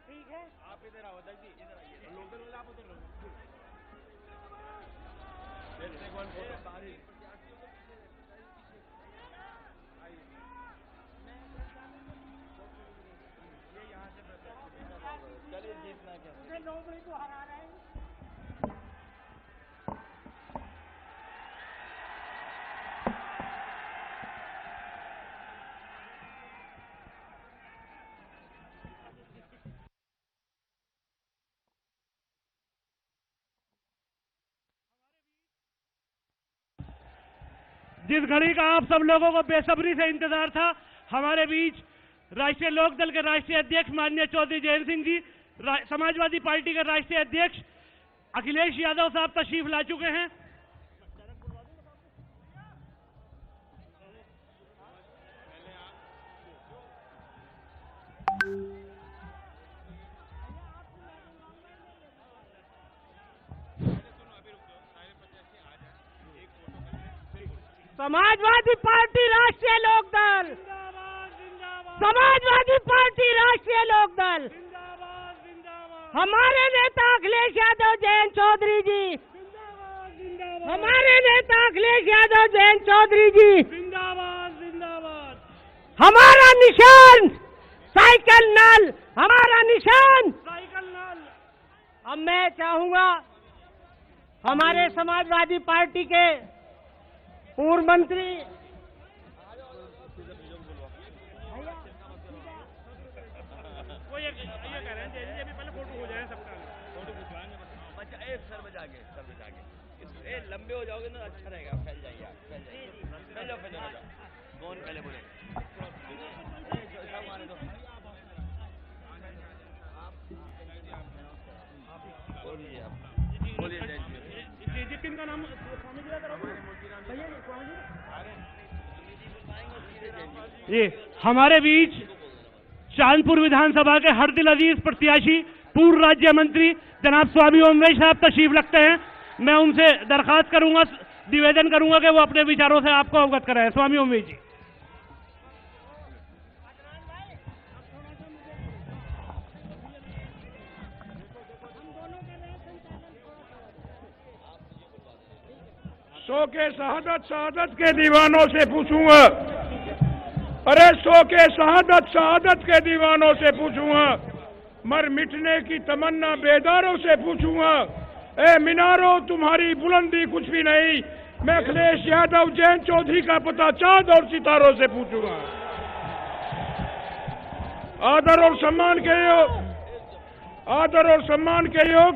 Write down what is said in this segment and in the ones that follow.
ठीक है। आप इधर आओ जी, इधर आइए। लोकल वाले आप उधर रहो। चलिए जीतना क्या, मुझे नौकरी को हरा रहे हैं। जिस घड़ी का आप सब लोगों को बेसब्री से इंतजार था, हमारे बीच राष्ट्रीय लोकदल के राष्ट्रीय अध्यक्ष माननीय चौधरी जयंत सिंह जी, समाजवादी पार्टी के राष्ट्रीय अध्यक्ष अखिलेश यादव साहब तशरीफ ला चुके हैं। समाजवादी पार्टी राष्ट्रीय लोकदल, समाजवादी पार्टी राष्ट्रीय लोकदल, हमारे नेता अखिलेश यादव जयंत चौधरी जी, हमारे नेता अखिलेश यादव जयंत चौधरी जी जिंदाबाद जिंदाबाद। हमारा निशान साइकिल नल, हमारा निशान साइकिल नल। अब मैं चाहूंगा हमारे समाजवादी पार्टी के पूर्व मंत्री वो ये कह रहे हैं जी अभी पहले फोटो हो जाए सबका, फोटो खिंचवाएंगे। बच्चा एक सर बजा के लंबे हो जाओगे ना, अच्छा रहेगा। फैल जाइए आप, फैल जाओ कौन पहले बोले? बोलिए आप, बोलिए जी किनका नाम स्वामी जी का करोगे? ये हमारे बीच चांदपुर विधानसभा के हर दिल अजीज प्रत्याशी पूर्व राज्य मंत्री जनाब स्वामी ओमवेश साहब तशरीफ रखते हैं। मैं उनसे दरखास्त करूंगा, निवेदन करूंगा कि वो अपने विचारों से आपको अवगत कराएं। स्वामी ओमवेश जी। सौ के शहादत के दीवानों से पूछूंगा, अरे सौ के शहादत के दीवानों से पूछूंगा, मर मिटने की तमन्ना बेदारों से पूछूंगा, ए मीनारों तुम्हारी बुलंदी कुछ भी नहीं, मैं अखिलेश यादव जयंत चौधरी का पता चांद और सितारों से पूछूंगा। आदर और सम्मान के योग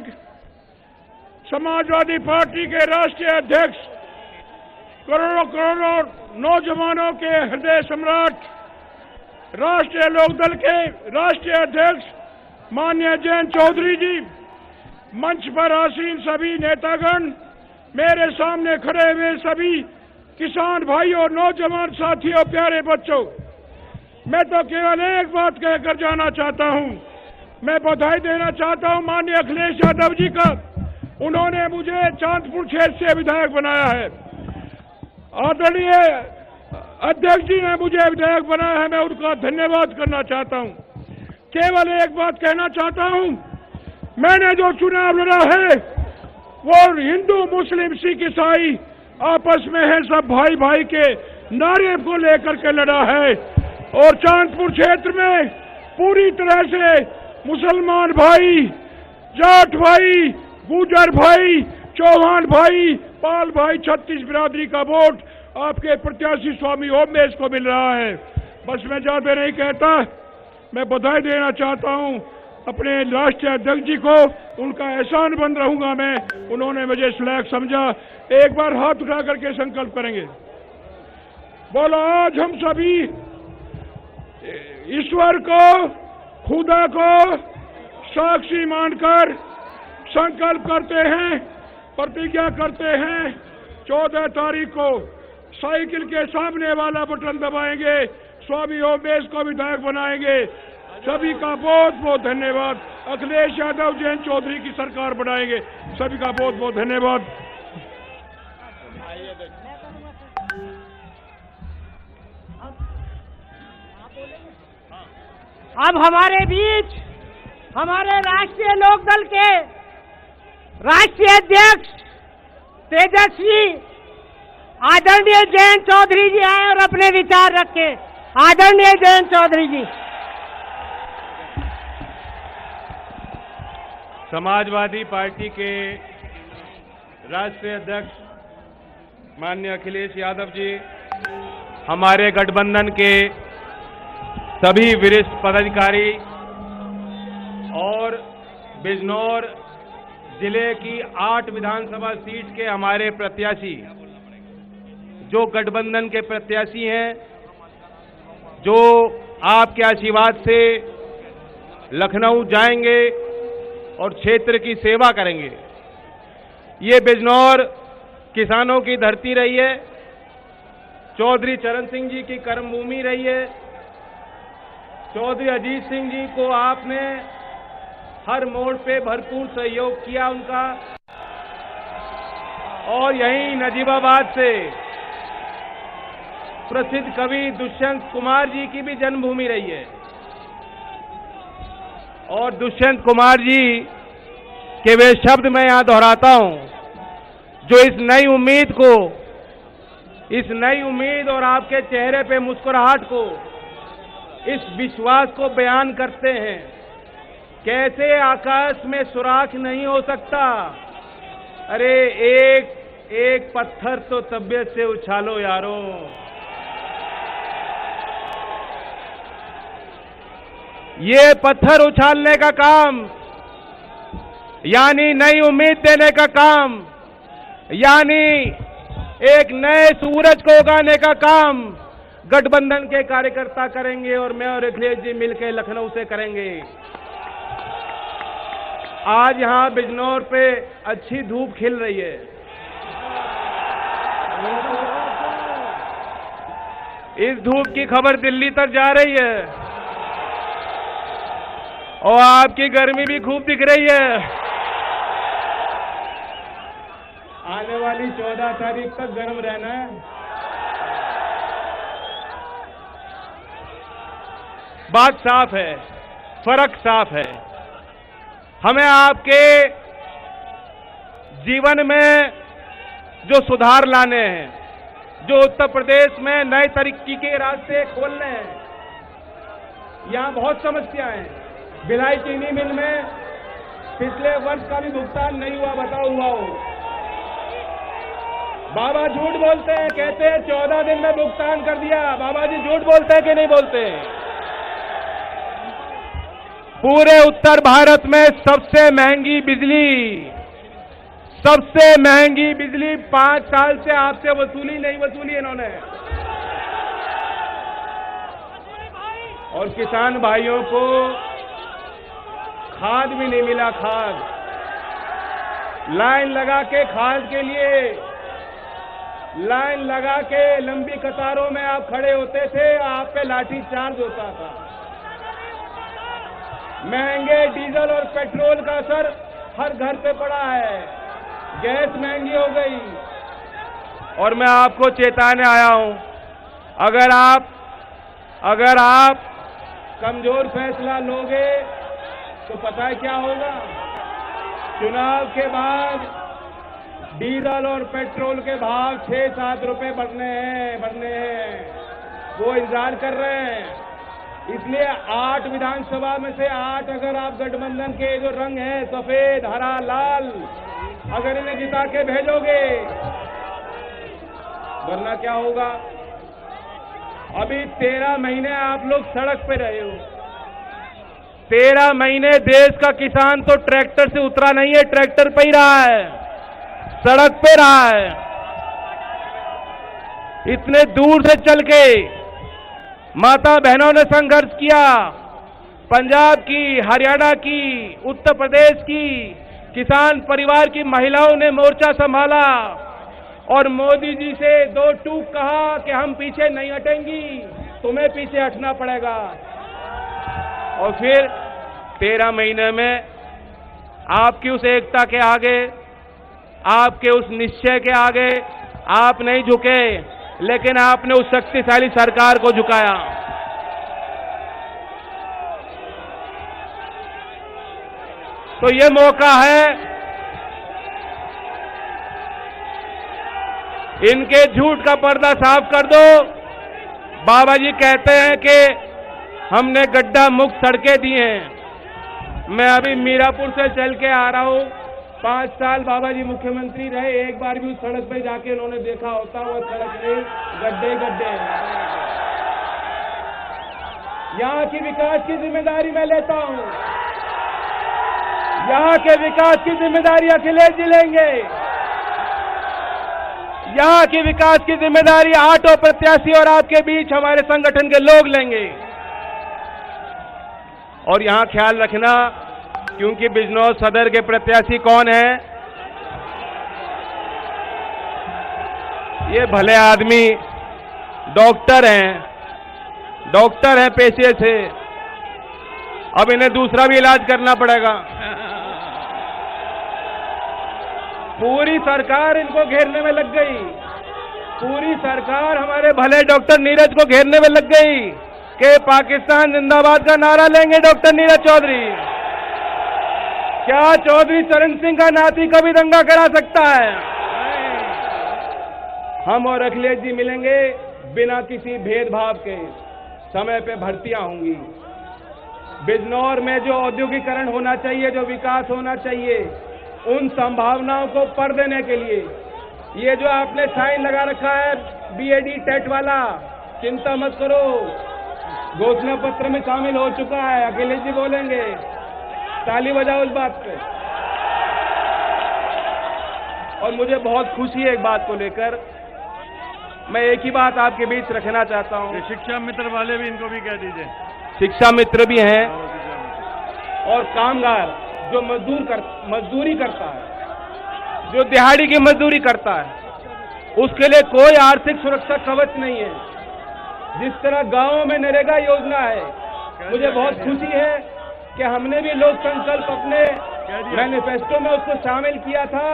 समाजवादी पार्टी के राष्ट्रीय अध्यक्ष, करोड़ों नौजवानों के हृदय सम्राट, राष्ट्रीय लोकदल के राष्ट्रीय अध्यक्ष माननीय जयंत चौधरी जी, मंच पर आसीन सभी नेतागण, मेरे सामने खड़े हुए सभी किसान भाइयों और नौजवान साथियों, प्यारे बच्चों, मैं तो केवल एक बात कहकर जाना चाहता हूं। मैं बधाई देना चाहता हूं माननीय अखिलेश यादव जी का, उन्होंने मुझे चांदपुर क्षेत्र से विधायक बनाया है। आदरणीय अध्यक्ष जी ने मुझे विधायक बनाया है, मैं उनका धन्यवाद करना चाहता हूं। केवल एक बात कहना चाहता हूं, मैंने जो चुनाव लड़ा है वो हिंदू मुस्लिम सिख ईसाई आपस में है, सब भाई भाई के नारे को लेकर के लड़ा है। और चांदपुर क्षेत्र में पूरी तरह से मुसलमान भाई, जाट भाई, गुजर भाई, चौहान भाई, पाल भाई, 36 बिरादरी का वोट आपके प्रत्याशी स्वामी ओमवेश को मिल रहा है। बस मैं ज्यादा नहीं कहता, मैं बधाई देना चाहता हूं अपने राष्ट्रीय अध्यक्ष जी को, उनका एहसान बंद रहूंगा मैं, उन्होंने मुझे इस लायक समझा। एक बार हाथ उठा करके संकल्प करेंगे, बोलो आज हम सभी ईश्वर को, खुदा को साक्षी मानकर संकल्प करते हैं, प्रतिज्ञा करते हैं 14 तारीख को साइकिल के सामने वाला बटन दबाएंगे, स्वामी ओमवेश को विधायक बनाएंगे। सभी का बहुत बहुत धन्यवाद। अखिलेश यादव जयंत चौधरी की सरकार बनाएंगे। सभी का बहुत बहुत धन्यवाद। अब हमारे बीच हमारे राष्ट्रीय लोकदल के राष्ट्रीय अध्यक्ष तेजस्वी आदरणीय जयंत चौधरी जी आए और अपने विचार रखे। आदरणीय जयंत चौधरी जी। समाजवादी पार्टी के राष्ट्रीय अध्यक्ष माननीय अखिलेश यादव जी, हमारे गठबंधन के सभी वरिष्ठ पदाधिकारी और बिजनौर जिले की 8 विधानसभा सीट के हमारे प्रत्याशी, जो गठबंधन के प्रत्याशी हैं, जो आपके आशीर्वाद से लखनऊ जाएंगे और क्षेत्र की सेवा करेंगे। ये बिजनौर किसानों की धरती रही है, चौधरी चरण सिंह जी की कर्मभूमि रही है। चौधरी अजीत सिंह जी को आपने हर मोड़ पे भरपूर सहयोग किया उनका, और यहीं नजीबाबाद से प्रसिद्ध कवि दुष्यंत कुमार जी की भी जन्मभूमि रही है। और दुष्यंत कुमार जी के वे शब्द मैं यहां दोहराता हूं, जो इस नई उम्मीद और आपके चेहरे पे मुस्कुराहट को, इस विश्वास को बयान करते हैं। कैसे आकाश में सुराख नहीं हो सकता, अरे एक पत्थर तो तबीयत से उछालो यारो। ये पत्थर उछालने का काम, यानी नई उम्मीद देने का काम, यानी एक नए सूरज को उगाने का काम गठबंधन के कार्यकर्ता करेंगे, और मैं और अखिलेश जी मिलकर लखनऊ से करेंगे। आज यहां बिजनौर पे अच्छी धूप खिल रही है। इस धूप की खबर दिल्ली तक जा रही है, और आपकी गर्मी भी खूब दिख रही है। आने वाली 14 तारीख तक गर्म रहना है। बात साफ है, फर्क साफ है। हमें आपके जीवन में जो सुधार लाने हैं, जो उत्तर प्रदेश में नए तरक्की के रास्ते खोलने हैं, यहां बहुत समस्याएं हैं। भिलाई चीनी मिल में पिछले वर्ष का भी भुगतान नहीं हुआ, बताओ हुआ हो? बाबा झूठ बोलते हैं, कहते हैं 14 दिन में भुगतान कर दिया। बाबा जी झूठ बोलते हैं कि नहीं बोलते? पूरे उत्तर भारत में सबसे महंगी बिजली 5 साल से आपसे वसूली नहीं वसूली इन्होंने। और किसान भाइयों को खाद भी नहीं मिला। खाद लाइन लगा के, खाद के लिए लाइन लगा के लंबी कतारों में आप खड़े होते थे, आप पे लाठी चार्ज होता था। महंगे डीजल और पेट्रोल का असर हर घर पे पड़ा है। गैस महंगी हो गई। और मैं आपको चेताने आया हूं, अगर आप कमजोर फैसला लोगे तो पता है क्या होगा? चुनाव के बाद डीजल और पेट्रोल के भाव 6-7 रुपए बढ़ने हैं। वो इंतजार कर रहे हैं। इसलिए 8 विधानसभा में से 8 अगर आप गठबंधन के जो रंग हैं, सफेद, हरा, लाल, अगर इन्हें जिता के भेजोगे, वरना क्या होगा? अभी 13 महीने आप लोग सड़क पे रहे हो। 13 महीने देश का किसान तो ट्रैक्टर से उतरा नहीं है, ट्रैक्टर पे ही रहा है, सड़क पे रहा है। इतने दूर से चल के माता बहनों ने संघर्ष किया। पंजाब की, हरियाणा की, उत्तर प्रदेश की किसान परिवार की महिलाओं ने मोर्चा संभाला और मोदी जी से 2 टूक कहा कि हम पीछे नहीं हटेंगी, तुम्हें पीछे हटना पड़ेगा। और फिर 13 महीने में आपकी उस एकता के आगे, आपके उस निश्चय के आगे आप नहीं झुके, लेकिन आपने उस शक्तिशाली सरकार को झुकाया। तो ये मौका है इनके झूठ का पर्दा साफ कर दो। बाबा जी कहते हैं कि हमने गड्ढा मुक्त सड़कें दी हैं। मैं अभी मीरापुर से चल के आ रहा हूं। 5 साल बाबा जी मुख्यमंत्री रहे, एक बार भी उस सड़क पे जाके उन्होंने देखा होता वो सड़क में गड्ढे गड्ढे। यहाँ की विकास की जिम्मेदारी मैं लेता हूं। यहाँ के विकास की जिम्मेदारी अखिलेश जी लेंगे। यहाँ की विकास की जिम्मेदारी आठों प्रत्याशी और आपके बीच हमारे संगठन के लोग लेंगे। और यहाँ ख्याल रखना, क्योंकि बिजनौर सदर के प्रत्याशी कौन है? ये भले आदमी डॉक्टर हैं पेशे से। अब इन्हें दूसरा भी इलाज करना पड़ेगा। पूरी सरकार इनको घेरने में लग गई। पूरी सरकार हमारे भले डॉक्टर नीरज को घेरने में लग गई कि पाकिस्तान जिंदाबाद का नारा लेंगे डॉक्टर नीरज चौधरी। क्या चौधरी चरण सिंह का नाती कभी दंगा करा सकता है? हम और अखिलेश जी मिलेंगे बिना किसी भेदभाव के। समय पे भर्तियां होंगी। बिजनौर में जो औद्योगिकरण होना चाहिए, जो विकास होना चाहिए, उन संभावनाओं को पर देने के लिए ये जो आपने साइन लगा रखा है बीएडी टेट वाला, चिंता मत करो, घोषणा पत्र में शामिल हो चुका है। अखिलेश जी बोलेंगे, ताली बजाओ इस बात पे। और मुझे बहुत खुशी है एक बात को लेकर। मैं एक ही बात आपके बीच रखना चाहता हूं। शिक्षा मित्र वाले भी इनको भी कह दीजिए। शिक्षा मित्र भी हैं और कामगार जो मजदूरी करता है, जो दिहाड़ी की मजदूरी करता है, उसके लिए कोई आर्थिक सुरक्षा कवच नहीं है। जिस तरह गांवों में नरेगा योजना है, मुझे बहुत खुशी है कि हमने भी लोक संकल्प अपने मैनिफेस्टो में उसको शामिल किया था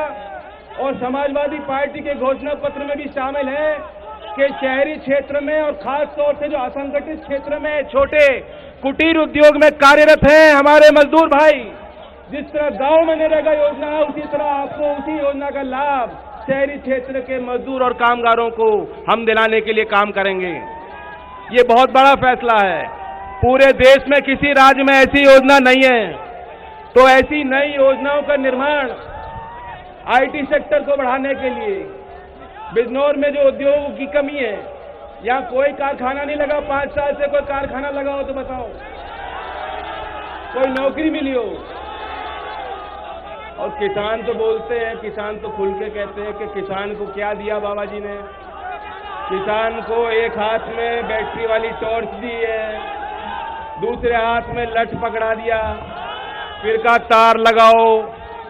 और समाजवादी पार्टी के घोषणा पत्र में भी शामिल है कि शहरी क्षेत्र में और खास तौर से जो असंगठित क्षेत्र में छोटे कुटीर उद्योग में कार्यरत हैं हमारे मजदूर भाई, जिस तरह गांव में नरेगा योजना है, उसी तरह आपको उसी योजना का लाभ शहरी क्षेत्र के मजदूर और कामगारों को हम दिलाने के लिए काम करेंगे। ये बहुत बड़ा फैसला है। पूरे देश में किसी राज्य में ऐसी योजना नहीं है। तो ऐसी नई योजनाओं का निर्माण आईटी सेक्टर को बढ़ाने के लिए, बिजनौर में जो उद्योगों की कमी है, यहाँ कोई कारखाना नहीं लगा। 5 साल से कोई कारखाना लगा हो तो बताओ, कोई नौकरी मिली हो? और किसान तो बोलते हैं, किसान तो खुल के कहते हैं कि किसान को क्या दिया बाबा जी ने। किसान को एक हाथ में बैटरी वाली टॉर्च दी है, दूसरे हाथ में लठ पकड़ा दिया, फिर का तार लगाओ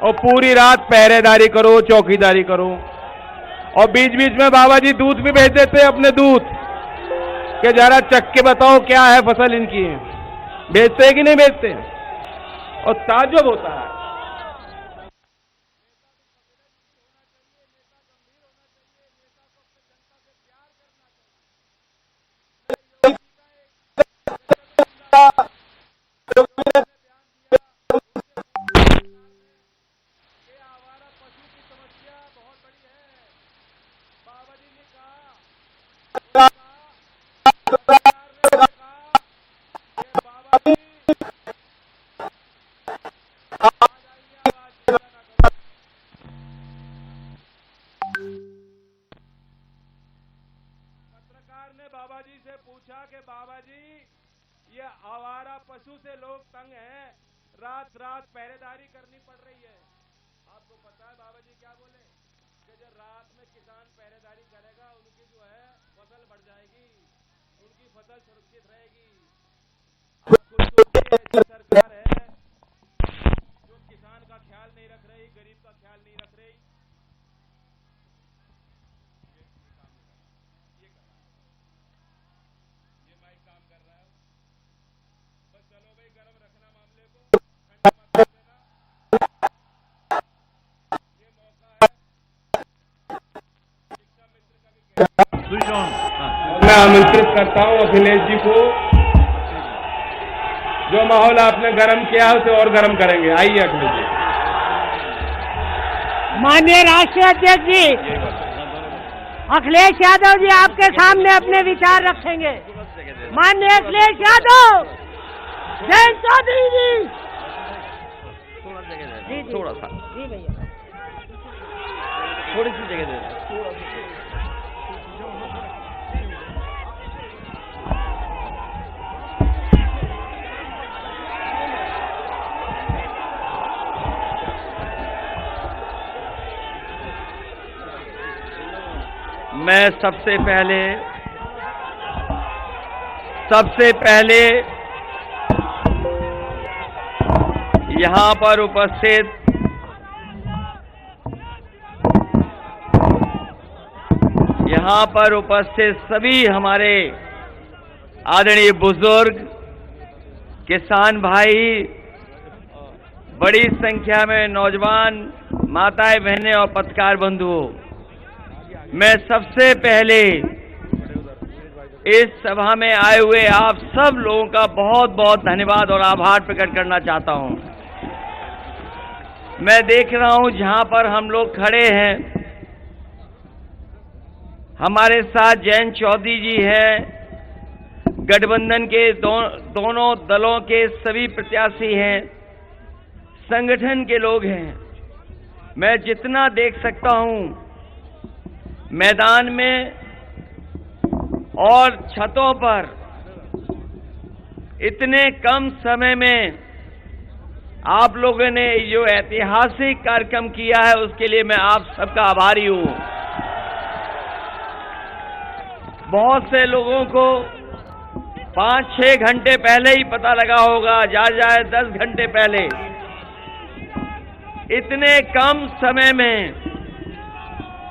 और पूरी रात पहरेदारी करो, चौकीदारी करो। और बीच बीच में बाबा जी दूध भी भेज देते हैं, अपने दूध कि जरा चख के बताओ क्या है फसल इनकी। भेजते हैं कि नहीं भेजते? और ताज्जुब होता है। पत्रकार ने बाबा जी से पूछा कि बाबा जी, ये आवारा पशु से लोग तंग हैं, रात रात पहरेदारी करनी पड़ रही है। आपको पता है बाबा जी क्या बोले? कि जब रात में किसान पहरेदारी करेगा, उनकी जो है फसल बढ़ जाएगी, उनकी फसल सुरक्षित रहेगी। सरकार है जो किसान का ख्याल नहीं रख रही, गरीब का ख्याल नहीं रख रही। ये माइक काम कर रहा है। बस चलो भाई, गर्म रखना मामले को, ठंडा मत कर देना। ये मौका है शिक्षा मित्र का भी मैं आमंत्रित करता हूं अखिलेश जी को जो माहौल आपने गर्म किया है उसे और गर्म करेंगे। आइए अखिलेश जी। माननीय राष्ट्रीय अध्यक्ष जी, अखिलेश यादव जी आपके सामने अपने विचार रखेंगे। माननीय अखिलेश यादव, जयंत चौधरी जी। थोड़ा जगह दे जी, जी। थोड़ा सा, जी भैया। थोड़ी सी जगह दे थोड़ा सा। मैं सबसे पहले यहाँ पर उपस्थित सभी हमारे आदरणीय बुजुर्ग, किसान भाई, बड़ी संख्या में नौजवान माताएं, बहनें और पत्रकार बंधुओं, मैं सबसे पहले इस सभा में आए हुए आप सब लोगों का बहुत बहुत धन्यवाद और आभार प्रकट करना चाहता हूं। मैं देख रहा हूं जहां पर हम लोग खड़े हैं, हमारे साथ जयंत चौधरी जी हैं, गठबंधन के दोनों दलों के सभी प्रत्याशी हैं, संगठन के लोग हैं। मैं जितना देख सकता हूं मैदान में और छतों पर इतने कम समय में आप लोगों ने जो ऐतिहासिक कार्यक्रम किया है उसके लिए मैं आप सबका आभारी हूं। बहुत से लोगों को 5-6 घंटे पहले ही पता लगा होगा, जाए 10 घंटे पहले। इतने कम समय में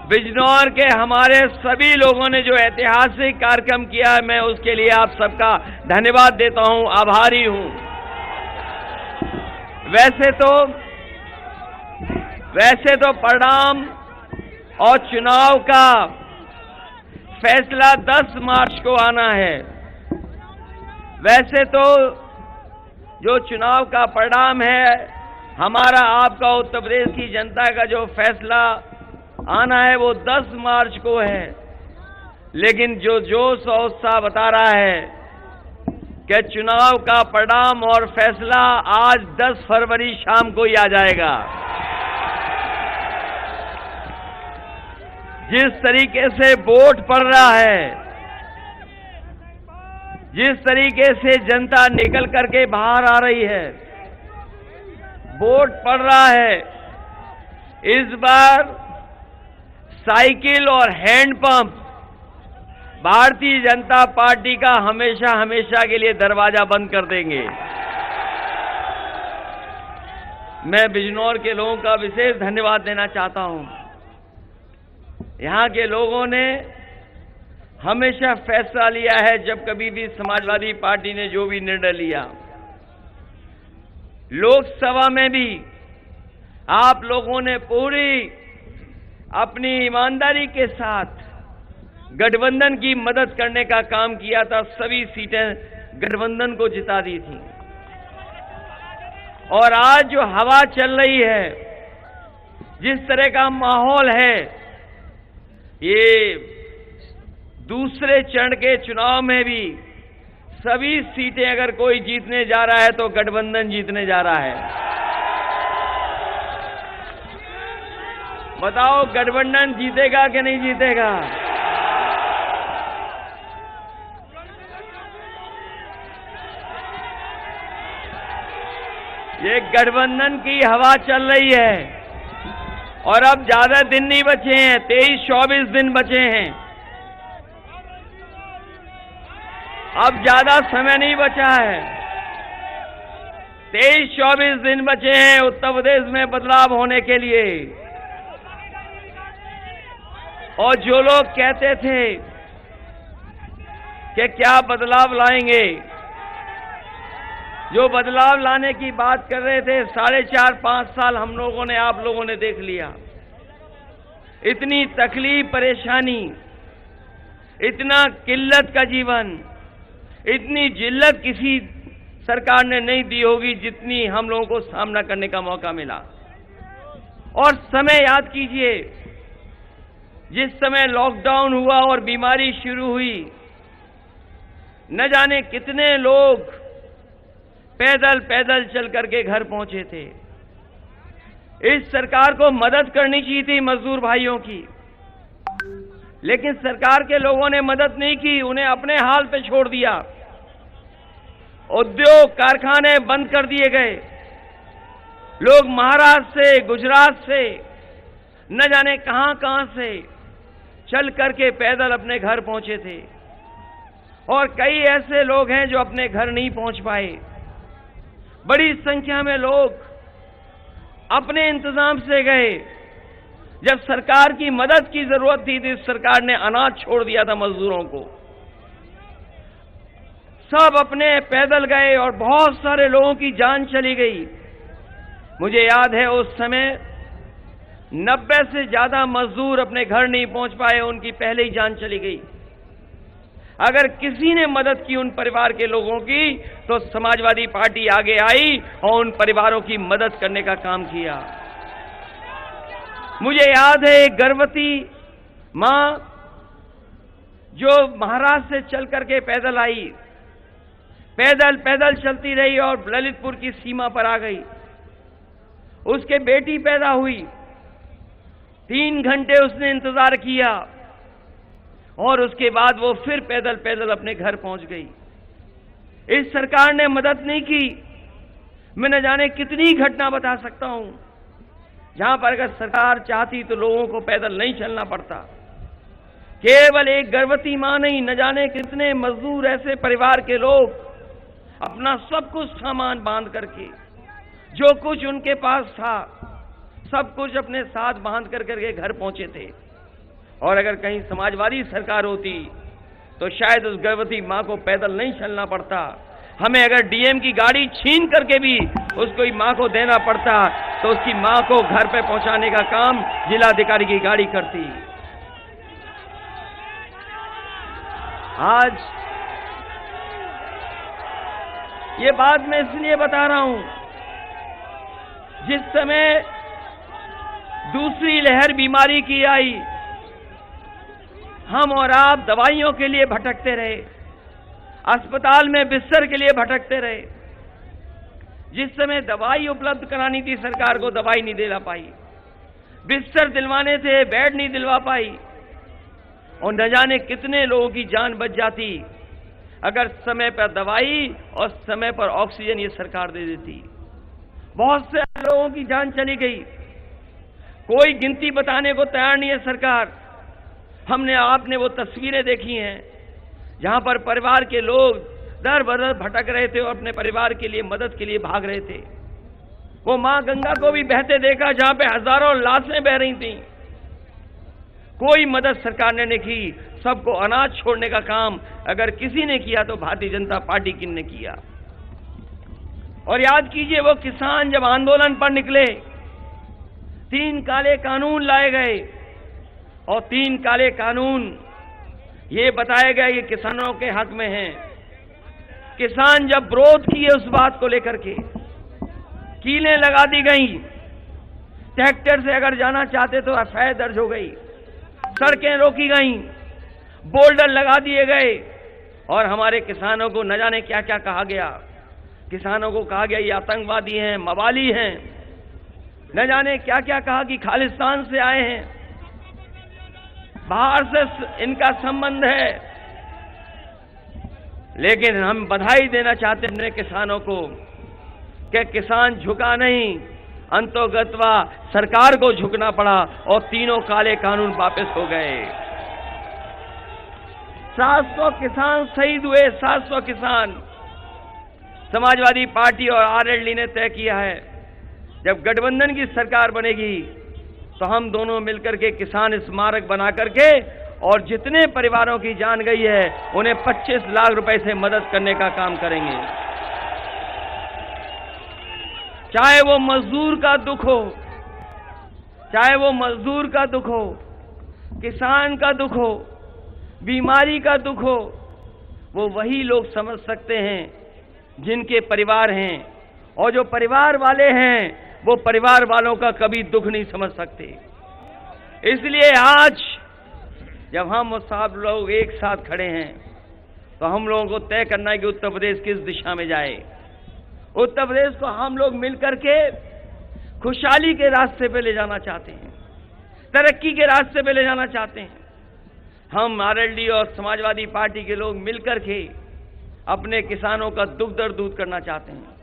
बिजनौर के हमारे सभी लोगों ने जो ऐतिहासिक कार्यक्रम किया है, मैं उसके लिए आप सबका धन्यवाद देता हूं, आभारी हूं। वैसे तो परिणाम और चुनाव का फैसला 10 मार्च को आना है। वैसे तो जो चुनाव का परिणाम है, हमारा आपका उत्तर प्रदेश की जनता का जो फैसला आना है वो 10 मार्च को है, लेकिन जो जोश और उत्साह बता रहा है कि चुनाव का परिणाम और फैसला आज 10 फरवरी शाम को ही आ जाएगा। जिस तरीके से वोट पड़ रहा है, जिस तरीके से जनता निकल करके बाहर आ रही है, वोट पड़ रहा है, इस बार साइकिल और हैंडपंप भारतीय जनता पार्टी का हमेशा हमेशा के लिए दरवाजा बंद कर देंगे। मैं बिजनौर के लोगों का विशेष धन्यवाद देना चाहता हूं। यहां के लोगों ने हमेशा फैसला लिया है, जब कभी भी समाजवादी पार्टी ने जो भी निर्णय लिया, लोकसभा में भी आप लोगों ने पूरी अपनी ईमानदारी के साथ गठबंधन की मदद करने का काम किया था। सभी सीटें गठबंधन को जिता दी थी। और आज जो हवा चल रही है, जिस तरह का माहौल है, ये दूसरे चरण के चुनाव में भी सभी सीटें अगर कोई जीतने जा रहा है तो गठबंधन जीतने जा रहा है। बताओ गठबंधन जीतेगा कि नहीं जीतेगा? ये गठबंधन की हवा चल रही है और अब ज्यादा दिन नहीं बचे हैं, 23-24 दिन बचे हैं। अब ज्यादा समय नहीं बचा है, 23-24 दिन बचे हैं उत्तर प्रदेश में बदलाव होने के लिए। और जो लोग कहते थे कि क्या बदलाव लाएंगे, जो बदलाव लाने की बात कर रहे थे, 4.5-5 साल हम लोगों ने, आप लोगों ने देख लिया। इतनी तकलीफ परेशानी, इतना किल्लत का जीवन, इतनी जिल्लत किसी सरकार ने नहीं दी होगी जितनी हम लोगों को सामना करने का मौका मिला। और समय याद कीजिए, जिस समय लॉकडाउन हुआ और बीमारी शुरू हुई, न जाने कितने लोग पैदल पैदल चल करके घर पहुंचे थे। इस सरकार को मदद करनी चाहिए थी मजदूर भाइयों की, लेकिन सरकार के लोगों ने मदद नहीं की, उन्हें अपने हाल पे छोड़ दिया। उद्योग कारखाने बंद कर दिए गए। लोग महाराष्ट्र से, गुजरात से, न जाने कहां से चल करके पैदल अपने घर पहुंचे थे। और कई ऐसे लोग हैं जो अपने घर नहीं पहुंच पाए। बड़ी संख्या में लोग अपने इंतजाम से गए। जब सरकार की मदद की जरूरत थी तो इस सरकार ने अनाज छोड़ दिया था मजदूरों को। सब अपने पैदल गए और बहुत सारे लोगों की जान चली गई। मुझे याद है उस समय 90 से ज्यादा मजदूर अपने घर नहीं पहुंच पाए, उनकी पहले ही जान चली गई। अगर किसी ने मदद की उन परिवार के लोगों की, तो समाजवादी पार्टी आगे आई और उन परिवारों की मदद करने का काम किया। मुझे याद है एक गर्भवती मां जो महाराष्ट्र से चल करके पैदल आई, पैदल पैदल चलती रही और ललितपुर की सीमा पर आ गई। उसके बेटी पैदा हुई, 3 घंटे उसने इंतजार किया और उसके बाद वो फिर पैदल पैदल अपने घर पहुंच गई। इस सरकार ने मदद नहीं की। मैं न जाने कितनी घटना बता सकता हूं जहां पर अगर सरकार चाहती तो लोगों को पैदल नहीं चलना पड़ता। केवल एक गर्भवती मां नहीं, न जाने कितने मजदूर ऐसे परिवार के लोग अपना सब कुछ सामान बांध करके, जो कुछ उनके पास था सब कुछ अपने साथ बांध करके घर पहुंचे थे। और अगर कहीं समाजवादी सरकार होती तो शायद उस गर्भवती मां को पैदल नहीं चलना पड़ता। हमें अगर डीएम की गाड़ी छीन करके भी उसको मां को देना पड़ता तो उसकी मां को घर पे पहुंचाने का काम जिलाधिकारी की गाड़ी करती। आज ये बात मैं इसलिए बता रहा हूं, जिस समय दूसरी लहर बीमारी की आई, हम और आप दवाइयों के लिए भटकते रहे, अस्पताल में बिस्तर के लिए भटकते रहे। जिस समय दवाई उपलब्ध करानी थी सरकार को दवाई नहीं दिला पाई, बिस्तर दिलवाने थे बेड नहीं दिलवा पाई। और न जाने कितने लोगों की जान बच जाती अगर समय पर दवाई और समय पर ऑक्सीजन ये सरकार दे देती। बहुत से लोगों की जान चली गई, कोई गिनती बताने को तैयार नहीं है सरकार। हमने आपने वो तस्वीरें देखी हैं जहां पर परिवार के लोग दर बदर भटक रहे थे और अपने परिवार के लिए मदद के लिए भाग रहे थे। वो मां गंगा को भी बहते देखा जहां पे हजारों लाशें बह रही थीं। कोई मदद सरकार ने नहीं की। सबको अनाज छोड़ने का काम अगर किसी ने किया तो भारतीय जनता पार्टी की ने किया। और याद कीजिए वो किसान जब आंदोलन पर निकले, 3 काले कानून लाए गए और 3 काले कानून ये बताया गया कि किसानों के हक में हैं। किसान जब विरोध किए उस बात को लेकर के, कीलें लगा दी गई, ट्रैक्टर से अगर जाना चाहते तो एफआईआर दर्ज हो गई, सड़कें रोकी गईं, बोल्डर लगा दिए गए और हमारे किसानों को न जाने क्या क्या कहा गया। किसानों को कहा गया ये आतंकवादी हैं, मवाली हैं, न जाने क्या क्या कहा कि खालिस्तान से आए हैं, बाहर से इनका संबंध है। लेकिन हम बधाई देना चाहते हैं अपने किसानों को कि किसान झुका नहीं, अंतोगत्वा सरकार को झुकना पड़ा और 3 काले कानून वापस हो गए। 700 किसान शहीद हुए, 700 किसान। समाजवादी पार्टी और आरएलडी ने तय किया है जब गठबंधन की सरकार बनेगी तो हम दोनों मिलकर के किसान स्मारक बना करके और जितने परिवारों की जान गई है उन्हें 25 लाख रुपए से मदद करने का काम करेंगे। चाहे वो मजदूर का दुख हो, चाहे वो मजदूर का दुख हो, किसान का दुख हो, बीमारी का दुख हो, वो वही लोग समझ सकते हैं जिनके परिवार हैं, और जो परिवार वाले हैं वो परिवार वालों का कभी दुख नहीं समझ सकते। इसलिए आज जब हम सब लोग एक साथ खड़े हैं तो हम लोगों को तय करना है कि उत्तर प्रदेश किस दिशा में जाए। उत्तर प्रदेश को हम लोग मिलकर के खुशहाली के रास्ते पे ले जाना चाहते हैं, तरक्की के रास्ते पे ले जाना चाहते हैं। हम आरएलडी और समाजवादी पार्टी के लोग मिलकर के अपने किसानों का दुख दर्द दूर करना चाहते हैं।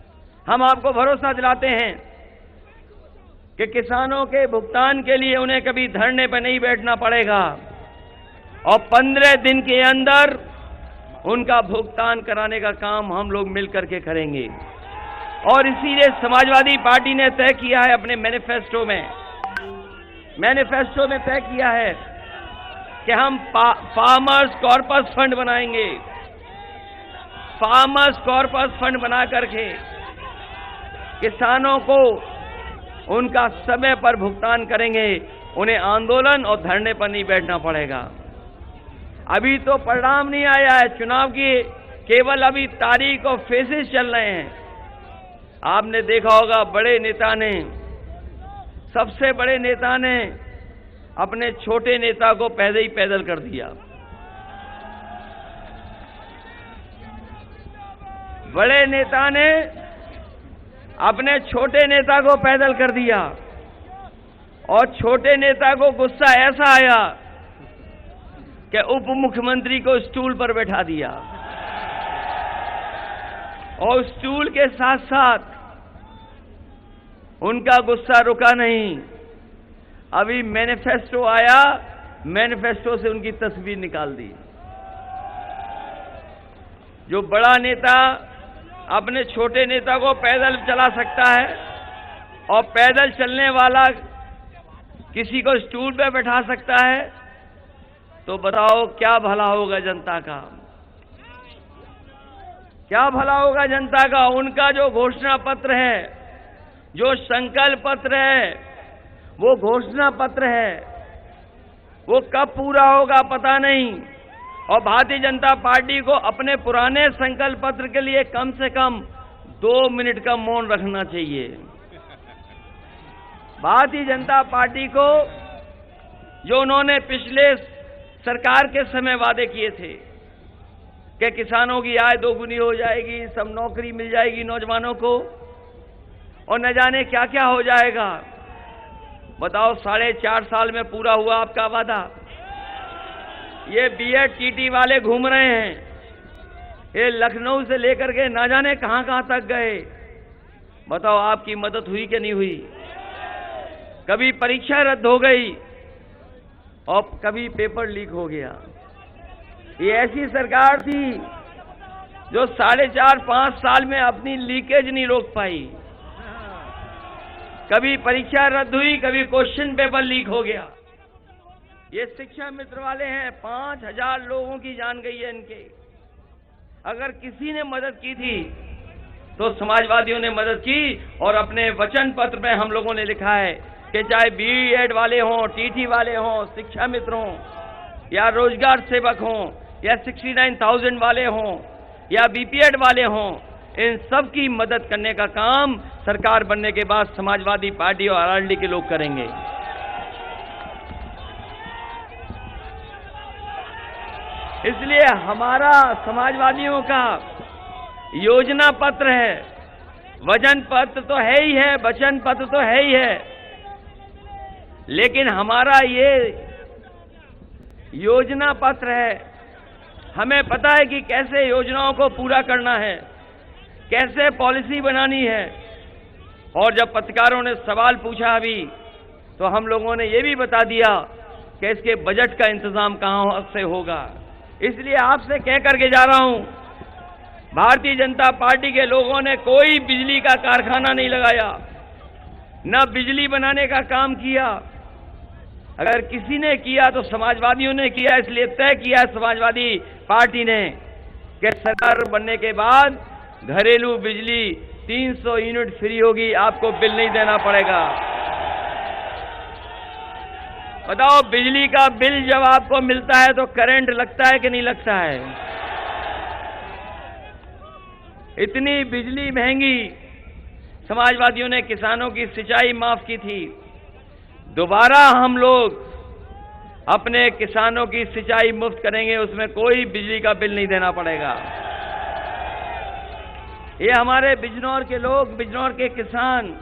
हम आपको भरोसा दिलाते हैं कि किसानों के भुगतान के लिए उन्हें कभी धरने पर नहीं बैठना पड़ेगा और 15 दिन के अंदर उनका भुगतान कराने का काम हम लोग मिलकर के करेंगे। और इसीलिए समाजवादी पार्टी ने तय किया है अपने मैनिफेस्टो में तय किया है कि हम फार्मर्स कॉर्पस फंड बनाएंगे। फार्मर्स कॉर्पस फंड बना करके किसानों को उनका समय पर भुगतान करेंगे, उन्हें आंदोलन और धरने पर नहीं बैठना पड़ेगा। अभी तो परिणाम नहीं आया है चुनाव की, केवल अभी तारीख और फेसेस चल रहे हैं। आपने देखा होगा बड़े नेता ने, सबसे बड़े नेता ने अपने छोटे नेता को पैदल ही पैदल कर दिया। बड़े नेता ने अपने छोटे नेता को पैदल कर दिया और छोटे नेता को गुस्सा ऐसा आया कि उप मुख्यमंत्री को स्टूल पर बैठा दिया और स्टूल के साथ साथ उनका गुस्सा रुका नहीं। अभी मैनिफेस्टो आया, मैनिफेस्टो से उनकी तस्वीर निकाल दी। जो बड़ा नेता अपने छोटे नेता को पैदल चला सकता है और पैदल चलने वाला किसी को स्टूल पे बैठा सकता है, तो बताओ क्या भला होगा जनता का, क्या भला होगा जनता का। उनका जो घोषणा पत्र है, जो संकल्प पत्र है, वो घोषणा पत्र है, वो कब पूरा होगा पता नहीं। और भारतीय जनता पार्टी को अपने पुराने संकल्प पत्र के लिए कम से कम 2 मिनट का मौन रखना चाहिए। भारतीय जनता पार्टी को जो उन्होंने पिछले सरकार के समय वादे किए थे कि किसानों की आय दोगुनी हो जाएगी, सब नौकरी मिल जाएगी नौजवानों को, और न जाने क्या क्या हो जाएगा। बताओ 4.5 साल में पूरा हुआ आपका वादा। ये बीएड टीटी वाले घूम रहे हैं, ये लखनऊ से लेकर के ना जाने कहां तक गए। बताओ आपकी मदद हुई कि नहीं हुई? कभी परीक्षा रद्द हो गई और कभी पेपर लीक हो गया। ये ऐसी सरकार थी जो 4.5-5 साल में अपनी लीकेज नहीं रोक पाई। कभी परीक्षा रद्द हुई, कभी क्वेश्चन पेपर लीक हो गया। ये शिक्षा मित्र वाले हैं, 5000 लोगों की जान गई है इनके। अगर किसी ने मदद की थी तो समाजवादियों ने मदद की। और अपने वचन पत्र में हम लोगों ने लिखा है कि चाहे बीएड वाले हों, टीटी वाले हों, शिक्षा मित्र हों, या रोजगार सेवक हों, या 69,000 वाले हों, या बीपीएड वाले हों, इन सब की मदद करने का काम सरकार बनने के बाद समाजवादी पार्टी और आरएलडी के लोग करेंगे। इसलिए हमारा समाजवादियों का योजना पत्र है, वचन पत्र तो है ही है, वचन पत्र तो है ही है, लेकिन हमारा ये योजना पत्र है। हमें पता है कि कैसे योजनाओं को पूरा करना है, कैसे पॉलिसी बनानी है। और जब पत्रकारों ने सवाल पूछा अभी, तो हम लोगों ने ये भी बता दिया कि इसके बजट का इंतजाम कहां से होगा। इसलिए आपसे कह करके जा रहा हूं, भारतीय जनता पार्टी के लोगों ने कोई बिजली का कारखाना नहीं लगाया, न बिजली बनाने का काम किया। अगर किसी ने किया तो समाजवादियों ने किया। इसलिए तय किया समाजवादी पार्टी ने कि सरकार बनने के बाद घरेलू बिजली 300 यूनिट फ्री होगी, आपको बिल नहीं देना पड़ेगा। बताओ बिजली का बिल जब आपको मिलता है तो करंट लगता है कि नहीं लगता है? इतनी बिजली महंगी, समाजवादियों ने किसानों की सिंचाई माफ की थी। दोबारा हम लोग अपने किसानों की सिंचाई मुफ्त करेंगे, उसमें कोई बिजली का बिल नहीं देना पड़ेगा। ये हमारे बिजनौर के लोग, बिजनौर के किसान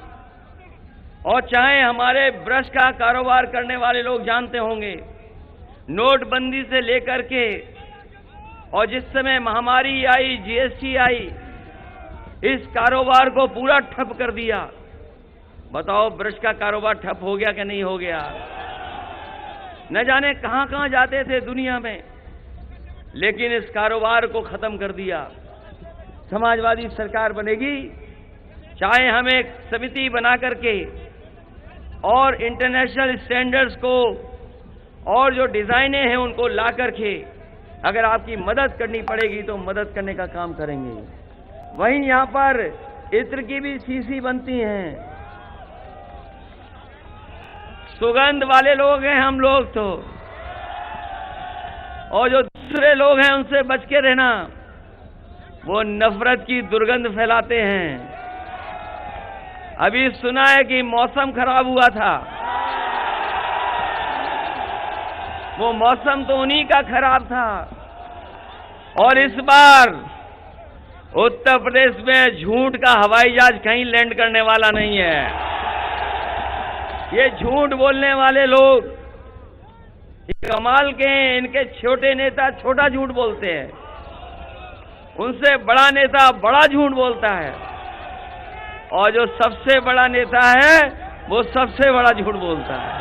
और चाहे हमारे ब्रश का कारोबार करने वाले लोग जानते होंगे, नोटबंदी से लेकर के और जिस समय महामारी आई, जीएसटी आई, इस कारोबार को पूरा ठप कर दिया। बताओ ब्रश का कारोबार ठप हो गया कि नहीं हो गया? न जाने कहां कहां जाते थे दुनिया में, लेकिन इस कारोबार को खत्म कर दिया। समाजवादी सरकार बनेगी, चाहे हम एक समिति बना करके और इंटरनेशनल स्टैंडर्ड्स को और जो डिजाइनें हैं उनको ला करके अगर आपकी मदद करनी पड़ेगी तो मदद करने का काम करेंगे। वहीं यहां पर इत्र की भी शीशी बनती हैं। सुगंध वाले लोग हैं हम लोग तो, और जो दूसरे लोग हैं उनसे बच के रहना, वो नफरत की दुर्गंध फैलाते हैं। अभी सुना है कि मौसम खराब हुआ था, वो मौसम तो उन्हीं का खराब था। और इस बार उत्तर प्रदेश में झूठ का हवाई जहाज कहीं लैंड करने वाला नहीं है। ये झूठ बोलने वाले लोग ये कमाल के हैं, इनके छोटे नेता छोटा झूठ बोलते हैं, उनसे बड़ा नेता बड़ा झूठ बोलता है, और जो सबसे बड़ा नेता है वो सबसे बड़ा झूठ बोलता है।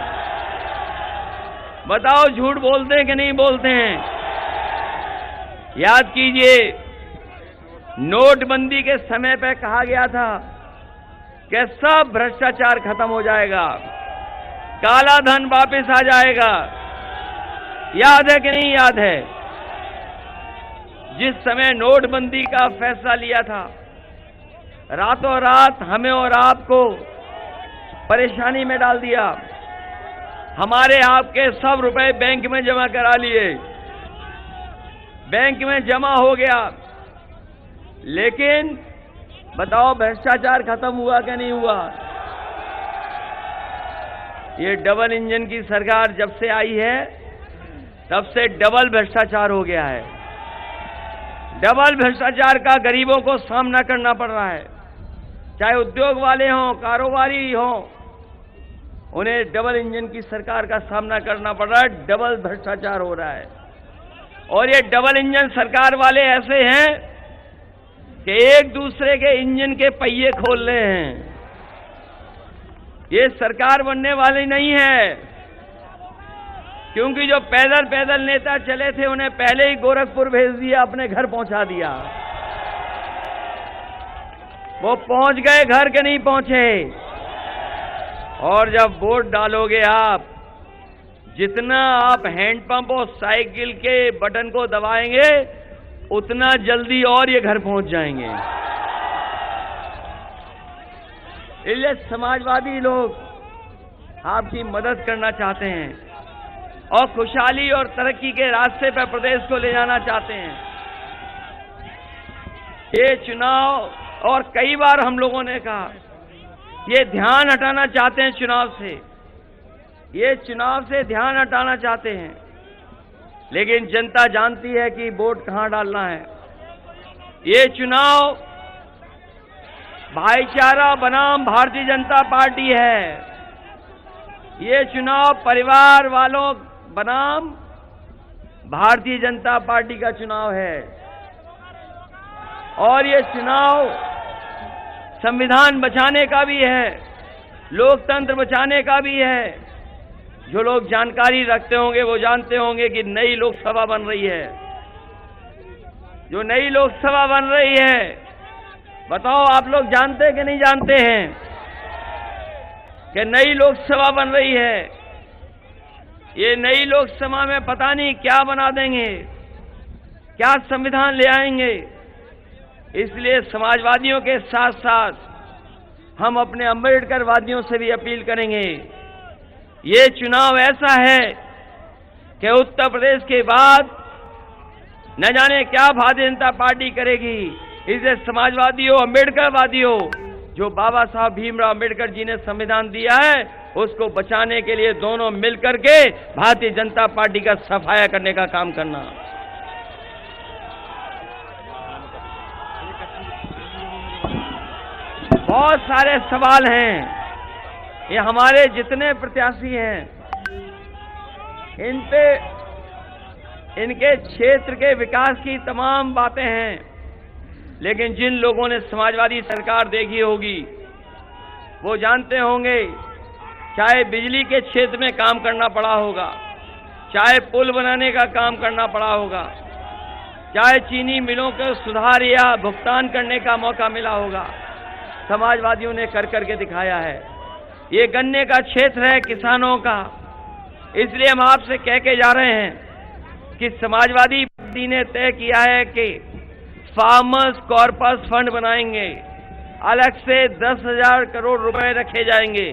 बताओ झूठ बोलते हैं कि नहीं बोलते हैं? याद कीजिए, नोटबंदी के समय पे कहा गया था कि सब भ्रष्टाचार खत्म हो जाएगा, काला धन वापस आ जाएगा। याद है कि नहीं याद है? जिस समय नोटबंदी का फैसला लिया था, रातों रात हमें और आपको परेशानी में डाल दिया। हमारे आपके सब रुपए बैंक में जमा करा लिए, बैंक में जमा हो गया, लेकिन बताओ भ्रष्टाचार खत्म हुआ कि नहीं हुआ? ये डबल इंजन की सरकार जब से आई है तब से डबल भ्रष्टाचार हो गया है। डबल भ्रष्टाचार का गरीबों को सामना करना पड़ रहा है, चाहे उद्योग वाले हों, कारोबारी हों, उन्हें डबल इंजन की सरकार का सामना करना पड़ रहा है। डबल भ्रष्टाचार हो रहा है, और ये डबल इंजन सरकार वाले ऐसे हैं कि एक दूसरे के इंजन के पहिए खोल रहे हैं। ये सरकार बनने वाली नहीं है, क्योंकि जो पैदल पैदल नेता चले थे उन्हें पहले ही गोरखपुर भेज दिया, अपने घर पहुंचा दिया। वो पहुंच गए घर के नहीं पहुंचे। और जब वोट डालोगे आप, जितना आप हैंडपंप और साइकिल के बटन को दबाएंगे उतना जल्दी और ये घर पहुंच जाएंगे। इसलिए समाजवादी लोग आपकी मदद करना चाहते हैं और खुशहाली और तरक्की के रास्ते पर प्रदेश को ले जाना चाहते हैं। ये चुनाव, और कई बार हम लोगों ने कहा, ये ध्यान हटाना चाहते हैं चुनाव से, ये चुनाव से ध्यान हटाना चाहते हैं, लेकिन जनता जानती है कि वोट कहां डालना है। ये चुनाव भाईचारा बनाम भारतीय जनता पार्टी है, ये चुनाव परिवार वालों बनाम भारतीय जनता पार्टी का चुनाव है, और ये चुनाव संविधान बचाने का भी है, लोकतंत्र बचाने का भी है। जो लोग जानकारी रखते होंगे वो जानते होंगे कि नई लोकसभा बन रही है। जो नई लोकसभा बन रही है, बताओ आप लोग जानते हैं कि नहीं जानते हैं कि नई लोकसभा बन रही है? ये नई लोकसभा में पता नहीं क्या बना देंगे, क्या संविधान ले आएंगे। इसलिए समाजवादियों के साथ साथ हम अपने अम्बेडकर वादियों से भी अपील करेंगे। ये चुनाव ऐसा है कि उत्तर प्रदेश के बाद न जाने क्या भारतीय जनता पार्टी करेगी। इसे समाजवादी हो, अम्बेडकरवादी हो, जो बाबा साहब भीमराव अम्बेडकर जी ने संविधान दिया है उसको बचाने के लिए दोनों मिलकर के भारतीय जनता पार्टी का सफाया करने का काम करना। बहुत सारे सवाल हैं, ये हमारे जितने प्रत्याशी हैं इन पे इनके क्षेत्र के विकास की तमाम बातें हैं, लेकिन जिन लोगों ने समाजवादी सरकार देखी होगी वो जानते होंगे, चाहे बिजली के क्षेत्र में काम करना पड़ा होगा, चाहे पुल बनाने का काम करना पड़ा होगा, चाहे चीनी मिलों को सुधार या भुगतान करने का मौका मिला होगा, समाजवादियों ने कर करके दिखाया है। ये गन्ने का क्षेत्र है किसानों का, इसलिए हम आपसे कह के जा रहे हैं कि समाजवादी पार्टी ने तय किया है कि फार्मर्स कॉर्पस फंड बनाएंगे, अलग से 10,000 करोड़ रुपए रखे जाएंगे,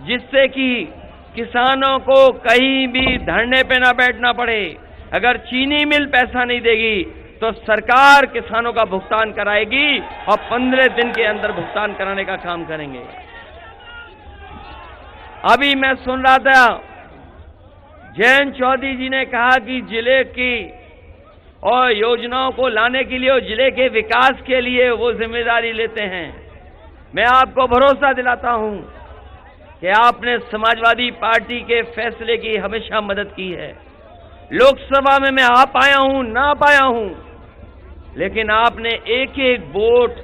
जिससे कि किसानों को कहीं भी धरने पे ना बैठना पड़े। अगर चीनी मिल पैसा नहीं देगी तो सरकार किसानों का भुगतान कराएगी और 15 दिन के अंदर भुगतान कराने का काम करेंगे। अभी मैं सुन रहा था, जयंत चौधरी जी ने कहा कि जिले की और योजनाओं को लाने के लिए और जिले के विकास के लिए वो जिम्मेदारी लेते हैं। मैं आपको भरोसा दिलाता हूं कि आपने समाजवादी पार्टी के फैसले की हमेशा मदद की है। लोकसभा में मैं आ पाया हूं ना पाया हूं, लेकिन आपने एक एक वोट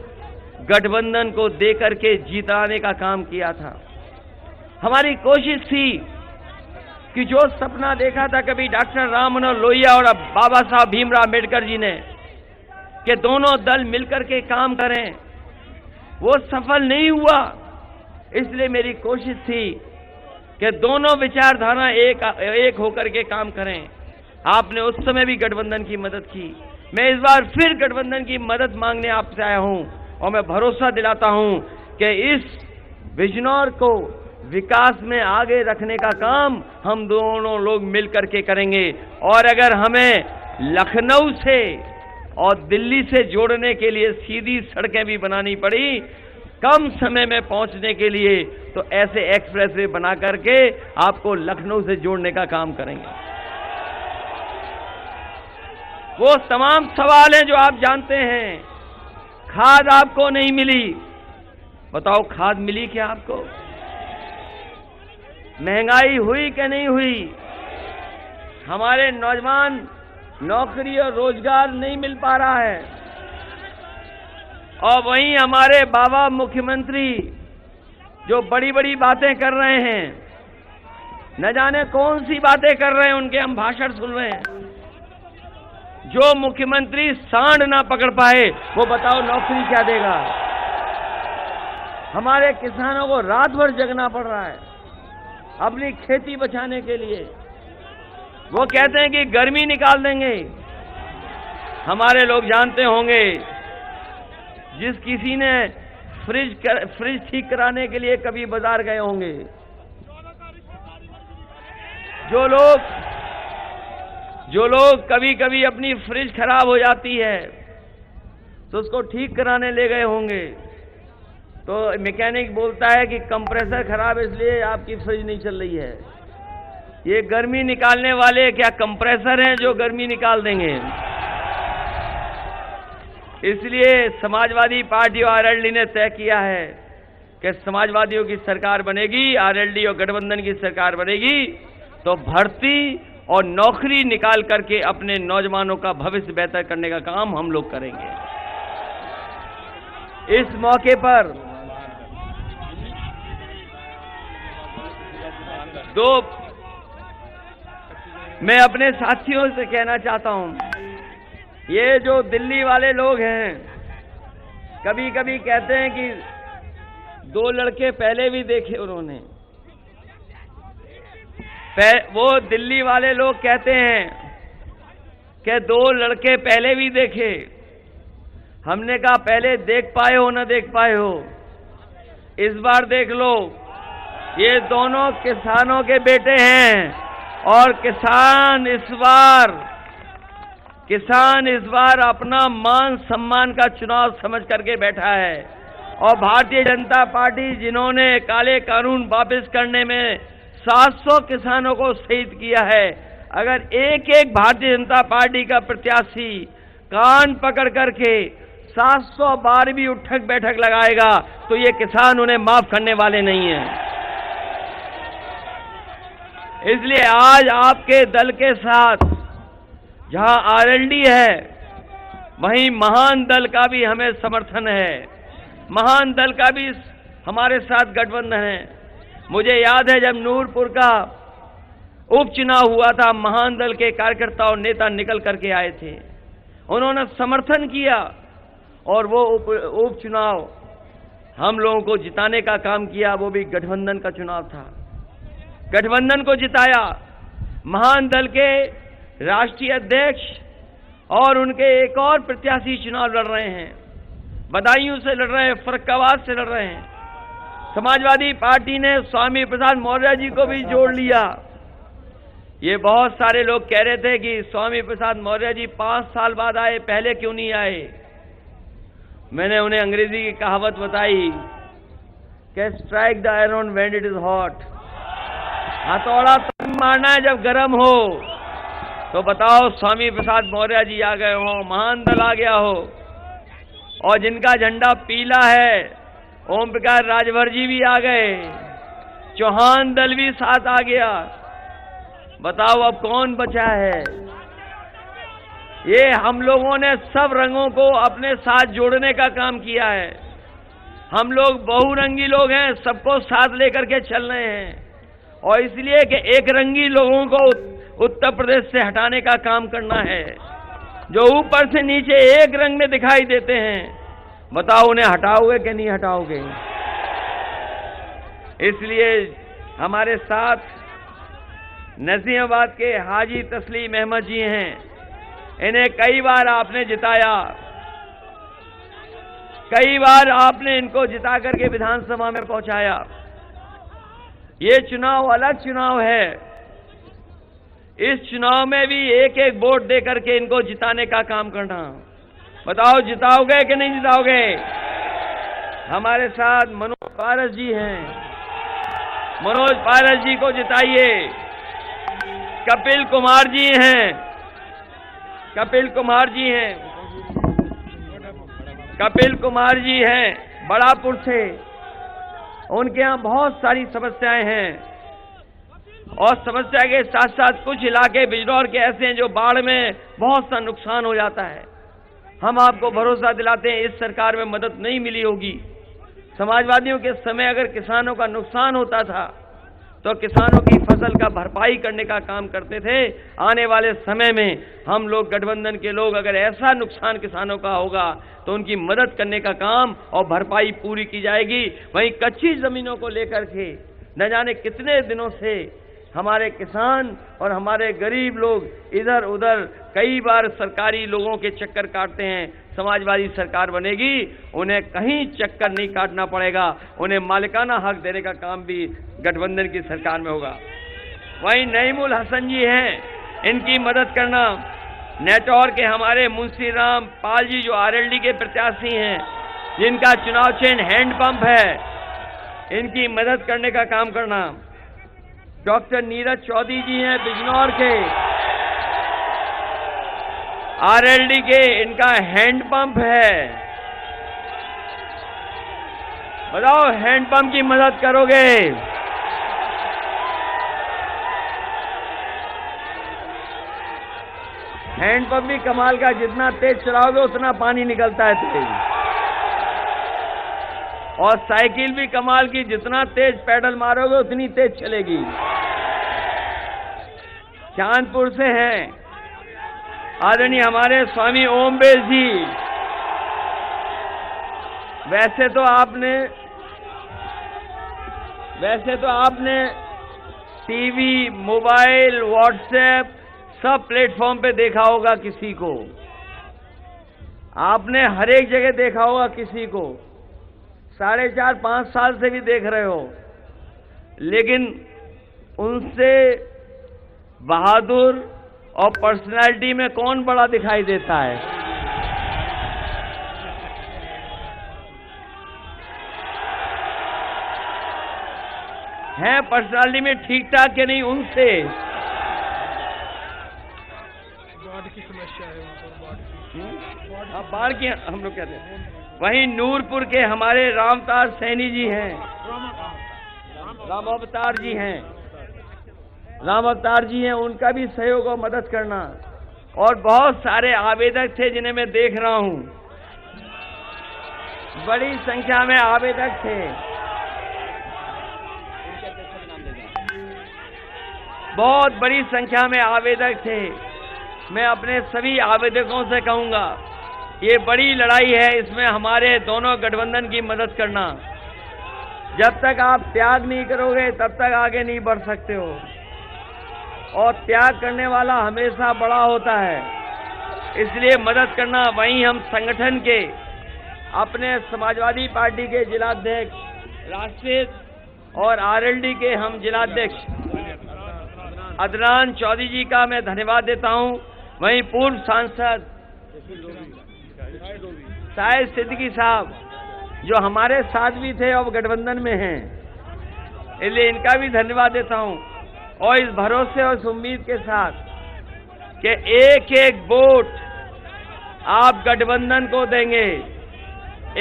गठबंधन को देकर के जिताने का काम किया था। हमारी कोशिश थी कि जो सपना देखा था कभी डॉक्टर राम मनोहर लोहिया और अब बाबा साहब भीमराव अम्बेडकर जी ने, कि दोनों दल मिलकर के काम करें, वो सफल नहीं हुआ। इसलिए मेरी कोशिश थी कि दोनों विचारधारा एक होकर के काम करें। आपने उस समय भी गठबंधन की मदद की, मैं इस बार फिर गठबंधन की मदद मांगने आपसे आया हूं और मैं भरोसा दिलाता हूं कि इस बिजनौर को विकास में आगे रखने का काम हम दोनों लोग मिलकर के करेंगे। और अगर हमें लखनऊ से और दिल्ली से जोड़ने के लिए सीधी सड़कें भी बनानी पड़ी कम समय में पहुंचने के लिए, तो ऐसे एक्सप्रेसवे बना करके आपको लखनऊ से जोड़ने का काम करेंगे। वो तमाम सवाल हैं जो आप जानते हैं। खाद आपको नहीं मिली, बताओ खाद मिली क्या आपको? महंगाई हुई कि नहीं हुई? हमारे नौजवान नौकरी और रोजगार नहीं मिल पा रहा है, और वहीं हमारे बाबा मुख्यमंत्री जो बड़ी बड़ी बातें कर रहे हैं, न जाने कौन सी बातें कर रहे हैं, उनके हम भाषण सुन रहे हैं। जो मुख्यमंत्री सांड ना पकड़ पाए वो बताओ नौकरी क्या देगा? हमारे किसानों को रात भर जगना पड़ रहा है अपनी खेती बचाने के लिए। वो कहते हैं कि गर्मी निकाल देंगे। हमारे लोग जानते होंगे, जिस किसी ने फ्रिज ठीक कराने के लिए कभी बाजार गए होंगे, जो लोग कभी कभी अपनी फ्रिज खराब हो जाती है तो उसको ठीक कराने ले गए होंगे, तो मैकेनिक बोलता है कि कंप्रेसर खराब है इसलिए आपकी फ्रिज नहीं चल रही है। ये गर्मी निकालने वाले क्या कंप्रेसर हैं जो गर्मी निकाल देंगे? इसलिए समाजवादी पार्टी और आरएलडी ने तय किया है कि समाजवादियों की सरकार बनेगी, आरएलडी और गठबंधन की सरकार बनेगी, तो भर्ती और नौकरी निकाल करके अपने नौजवानों का भविष्य बेहतर करने का काम हम लोग करेंगे। इस मौके पर मैं अपने साथियों से कहना चाहता हूं, ये जो दिल्ली वाले लोग हैं कभी कभी कहते हैं कि 2 लड़के पहले भी देखे उन्होंने। वो दिल्ली वाले लोग कहते हैं कि 2 लड़के पहले भी देखे। हमने कहा पहले देख पाए हो ना देख पाए हो, इस बार देख लो। ये दोनों किसानों के बेटे हैं और किसान इस बार किसान इस बार अपना मान सम्मान का चुनाव समझ करके बैठा है और भारतीय जनता पार्टी जिन्होंने काले कानून वापस करने में 700 किसानों को शहीद किया है, अगर एक एक भारतीय जनता पार्टी का प्रत्याशी कान पकड़ करके 700 बार भी उठक बैठक लगाएगा तो ये किसान उन्हें माफ करने वाले नहीं हैं। इसलिए आज आपके दल के साथ जहां आरएलडी है, वहीं महान दल का भी हमें समर्थन है, महान दल का भी हमारे साथ गठबंधन है। मुझे याद है जब नूरपुर का उपचुनाव हुआ था, महान दल के कार्यकर्ता और नेता निकल करके आए थे, उन्होंने समर्थन किया और वो उपचुनाव हम लोगों को जिताने का काम किया। वो भी गठबंधन का चुनाव था, गठबंधन को जिताया। महान दल के राष्ट्रीय अध्यक्ष और उनके एक और प्रत्याशी चुनाव लड़ रहे हैं, बदायूं से लड़ रहे हैं, फर्रुखाबाद से लड़ रहे हैं। समाजवादी पार्टी ने स्वामी प्रसाद मौर्य जी को भी जोड़ लिया। ये बहुत सारे लोग कह रहे थे कि स्वामी प्रसाद मौर्य जी 5 साल बाद आए, पहले क्यों नहीं आए। मैंने उन्हें अंग्रेजी की कहावत बताई कि strike the iron when it is hot, हथौड़ा तब मारना है जब गर्म हो। तो बताओ स्वामी प्रसाद मौर्य जी आ गए हो, महान दल आ गया हो, और जिनका झंडा पीला है ओम प्रकाश राजभर जी भी आ गए, चौहान दल भी साथ आ गया। बताओ अब कौन बचा है। ये हम लोगों ने सब रंगों को अपने साथ जोड़ने का काम किया है। हम लोग बहुरंगी लोग हैं, सबको साथ लेकर के चल रहे हैं, और इसलिए कि एक रंगी लोगों को उत्तर प्रदेश से हटाने का काम करना है। जो ऊपर से नीचे एक रंग में दिखाई देते हैं, बताओ उन्हें हटाओगे कि नहीं हटाओगे। इसलिए हमारे साथ नसीमाबाद के हाजी तस्लीम अहमद जी हैं, इन्हें कई बार आपने जिताया, कई बार आपने इनको जिता करके विधानसभा में पहुंचाया। ये चुनाव अलग चुनाव है, इस चुनाव में भी एक एक वोट दे करके इनको जिताने का काम करना। बताओ जिताओगे कि नहीं जिताओगे। हमारे साथ मनोज पारस जी हैं, मनोज पारस जी को जिताइए। कपिल कुमार जी हैं, कपिल कुमार जी हैं, कपिल कुमार जी हैं बड़ापुर से। उनके यहाँ बहुत सारी समस्याएं हैं, और समस्या के साथ साथ कुछ इलाके बिजनौर के ऐसे हैं जो बाढ़ में बहुत सा नुकसान हो जाता है। हम आपको भरोसा दिलाते हैं इस सरकार में मदद नहीं मिली होगी। समाजवादियों के समय अगर किसानों का नुकसान होता था तो किसानों की फसल का भरपाई करने का काम करते थे। आने वाले समय में हम लोग गठबंधन के लोग अगर ऐसा नुकसान किसानों का होगा तो उनकी मदद करने का काम और भरपाई पूरी की जाएगी। वहीं कच्ची जमीनों को लेकर के न जाने कितने दिनों से हमारे किसान और हमारे गरीब लोग इधर उधर कई बार सरकारी लोगों के चक्कर काटते हैं। समाजवादी सरकार बनेगी, उन्हें कहीं चक्कर नहीं काटना पड़ेगा, उन्हें मालिकाना हक देने का काम भी गठबंधन की सरकार में होगा। वहीं नईमुल हसन जी हैं, इनकी मदद करना। नेटौर के हमारे मुंशी राम पाल जी जो आरएलडी के प्रत्याशी हैं, जिनका चुनाव चिन्ह हैंडपंप है, इनकी मदद करने का काम करना। डॉक्टर नीरज चौधरी जी हैं बिजनौर के, आरएलडी के, इनका हैंडपंप है। बताओ हैंडपंप की मदद करोगे। हैंडपंप भी कमाल का, जितना तेज चलाओगे उतना पानी निकलता है तेज। और साइकिल भी कमाल की, जितना तेज पैडल मारोगे उतनी तेज चलेगी। चांदपुर से हैं आदरणीय हमारे स्वामी ओमबेश जी। वैसे तो आपने टीवी, मोबाइल, व्हाट्सएप सब प्लेटफॉर्म पे देखा होगा किसी को, आपने हर एक जगह देखा होगा किसी को, 4.5-5 साल से भी देख रहे हो। लेकिन उनसे बहादुर और पर्सनैलिटी में कौन बड़ा दिखाई देता है? हैं पर्सनैलिटी में ठीक ठाक के नहीं उनसे? बाढ़ की हम लोग कहते हैं। वहीं नूरपुर के हमारे रामतार सैनी जी हैं, राम अवतार जी हैं, उनका भी सहयोग और मदद करना। और बहुत सारे आवेदक थे जिन्हें मैं देख रहा हूं, बड़ी संख्या में आवेदक थे। बहुत बड़ी संख्या में आवेदक थे। मैं अपने सभी आवेदकों से कहूंगा, ये बड़ी लड़ाई है, इसमें हमारे दोनों गठबंधन की मदद करना। जब तक आप त्याग नहीं करोगे तब तक आगे नहीं बढ़ सकते हो, और त्याग करने वाला हमेशा बड़ा होता है, इसलिए मदद करना। वहीं हम संगठन के अपने समाजवादी पार्टी के जिलाध्यक्ष राष्ट्रीय और आरएलडी के हम जिलाध्यक्ष अदनान चौधरी जी का मैं धन्यवाद देता हूं। वहीं पूर्व सांसद शाहिद सिद्दीकी साहब जो हमारे साथ भी थे और गठबंधन में हैं, इसलिए इनका भी धन्यवाद देता हूं। और इस भरोसे और इस उम्मीद के साथ कि एक एक वोट आप गठबंधन को देंगे,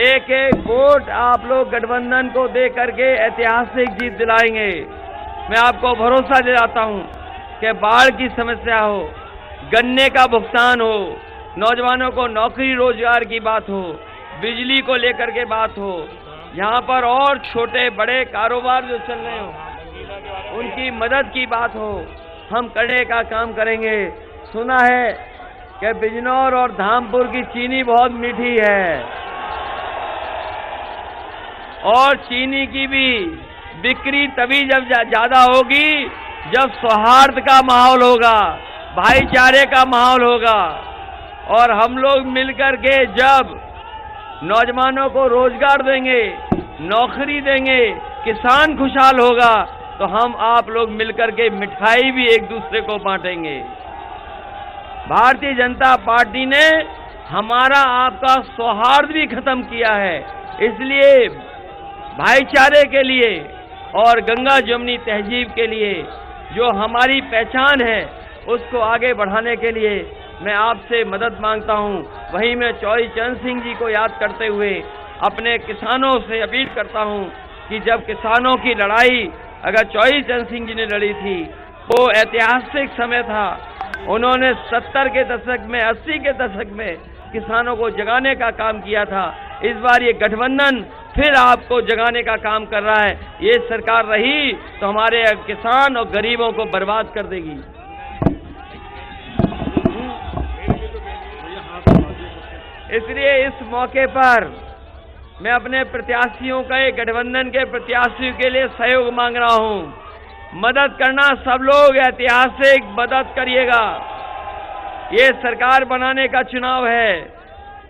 एक एक वोट आप लोग गठबंधन को दे करके ऐतिहासिक जीत दिलाएंगे। मैं आपको भरोसा दिलाता हूं कि बाढ़ की समस्या हो, गन्ने का भुगतान हो, नौजवानों को नौकरी रोजगार की बात हो, बिजली को लेकर के बात हो, यहाँ पर और छोटे बड़े कारोबार जो चल रहे हो उनकी मदद की बात हो, हम करने का काम करेंगे। सुना है कि बिजनौर और धामपुर की चीनी बहुत मीठी है, और चीनी की भी बिक्री तभी जब ज्यादा होगी जब सौहार्द का माहौल होगा, भाईचारे का माहौल होगा। और हम लोग मिलकर के जब नौजवानों को रोजगार देंगे, नौकरी देंगे, किसान खुशहाल होगा, तो हम आप लोग मिलकर के मिठाई भी एक दूसरे को बांटेंगे। भारतीय जनता पार्टी ने हमारा आपका सौहार्द भी खत्म किया है, इसलिए भाईचारे के लिए और गंगा जमुनी तहजीब के लिए जो हमारी पहचान है उसको आगे बढ़ाने के लिए मैं आपसे मदद मांगता हूं। वहीं मैं चौधरी चरण सिंह जी को याद करते हुए अपने किसानों से अपील करता हूं कि जब किसानों की लड़ाई अगर चौधरी चरण सिंह जी ने लड़ी थी, वो ऐतिहासिक समय था। उन्होंने 70 के दशक में, 80 के दशक में किसानों को जगाने का काम किया था। इस बार ये गठबंधन फिर आपको जगाने का काम कर रहा है। ये सरकार रही तो हमारे किसान और गरीबों को बर्बाद कर देगी। इसलिए इस मौके पर मैं अपने प्रत्याशियों का, एक गठबंधन के प्रत्याशियों के लिए सहयोग मांग रहा हूं। मदद करना, सब लोग ऐतिहासिक मदद करिएगा। ये सरकार बनाने का चुनाव है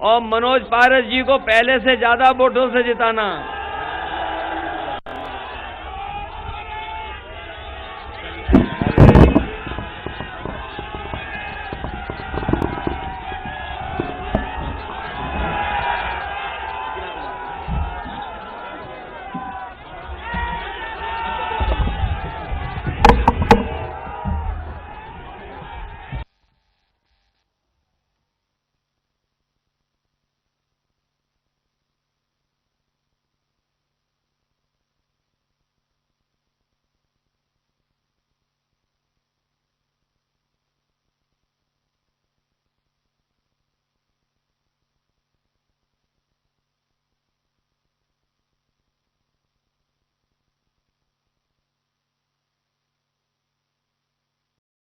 और मनोज पारस जी को पहले से ज्यादा वोटों से जिताना।